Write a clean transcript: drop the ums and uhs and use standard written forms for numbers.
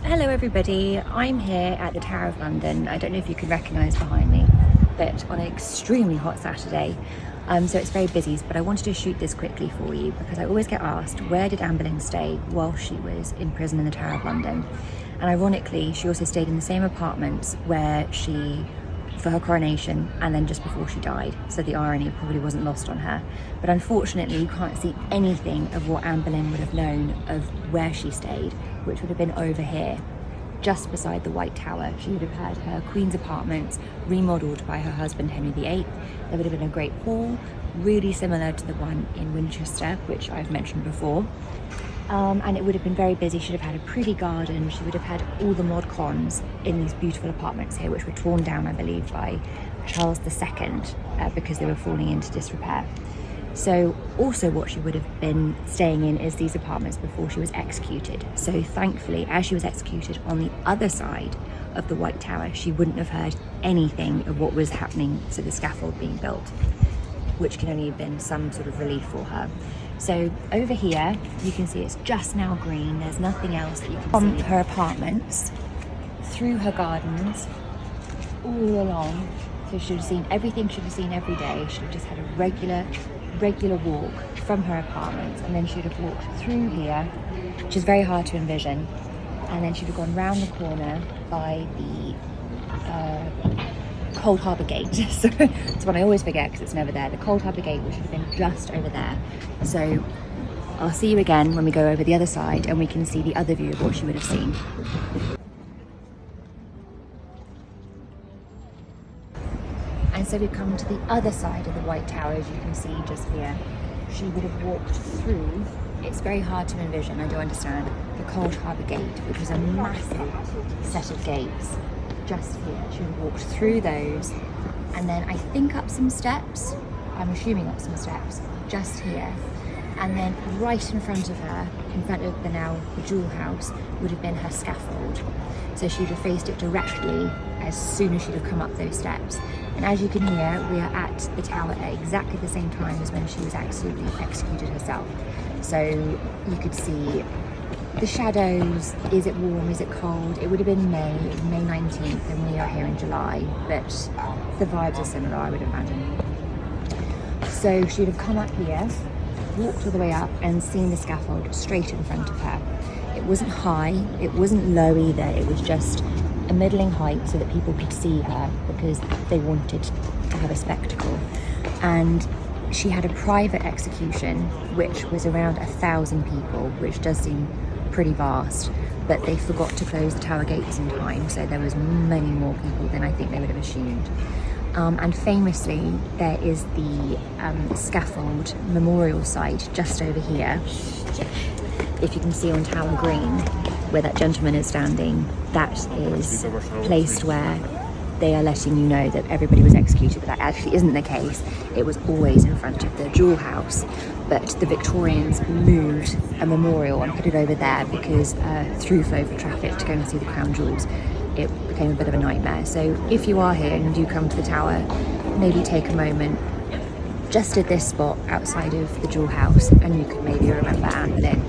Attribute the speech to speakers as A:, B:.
A: Hello everybody, I'm here at the Tower of London. I don't know if you can recognise behind me, but on an extremely hot Saturday, so it's very busy, but I wanted to shoot this quickly for you because I always get asked, where did Anne Boleyn stay while she was in prison in the Tower of London? And ironically, she also stayed in the same apartments where for her coronation and then just before she died, so the irony probably wasn't lost on her. But unfortunately you can't see anything of what Anne Boleyn would have known of where she stayed, which would have been over here, just beside the White Tower. She would have had her Queen's apartments remodelled by her husband Henry VIII. There would have been a great hall, really similar to the one in Winchester, which I've mentioned before. And it would have been very busy. She'd have had a pretty garden. She would have had all the mod cons in these beautiful apartments here, which were torn down, I believe, by Charles II because they were falling into disrepair. So also what she would have been staying in is these apartments before she was executed. So thankfully, as she was executed on the other side of the White Tower, she wouldn't have heard anything of what was happening to the scaffold being built, which can only have been some sort of relief for her. So over here, you can see it's just now green. There's nothing else that you can see. From her apartments, through her gardens, all along. So she would have seen everything she would have seen every day. She would have just had a regular walk from her apartments, and then she would have walked through here, which is very hard to envision. And then she would have gone round the corner by the Cold Harbour Gate. So it's one I always forget because it's never there. The Cold Harbour Gate, which would have been just over there. So I'll see you again when we go over the other side and we can see the other view of what she would have seen. And so we've come to the other side of the White Tower, as you can see just here. She would have walked through, it's very hard to envision, I do understand, the Cold Harbour Gate, which was a massive set of gates just here. She would have walked through those and then I think up some steps, I'm assuming up some steps, just here. And then right in front of her, in front of the Jewel House, would have been her scaffold. So she would have faced it directly as soon as she'd have come up those steps. And as you can hear, we are at the tower at exactly the same time as when she was absolutely executed herself. So you could see the shadows. Is it warm? Is it cold? It would have been May 19th, and we are here in July, but the vibes are similar, I would imagine. So she would have come up here, walked all the way up and seen the scaffold straight in front of her. It wasn't high, it wasn't low either, it was just a middling height so that people could see her because they wanted to have a spectacle. And she had a private execution which was around 1,000 people, which does seem pretty vast, but they forgot to close the tower gates in time, so there was many more people than I think they would have assumed. And famously, there is the Scaffold memorial site just over here. If you can see on Tower Green, where that gentleman is standing, that is placed where they are letting you know that everybody was executed, but that actually isn't the case. It was always in front of the Jewel House, but the Victorians moved a memorial and put it over there because through flow for traffic to go and see the crown jewels, it became a bit of a nightmare. So if you are here and you do come to the tower, maybe take a moment just at this spot outside of the Jewel House and you could maybe remember Anne Boleyn.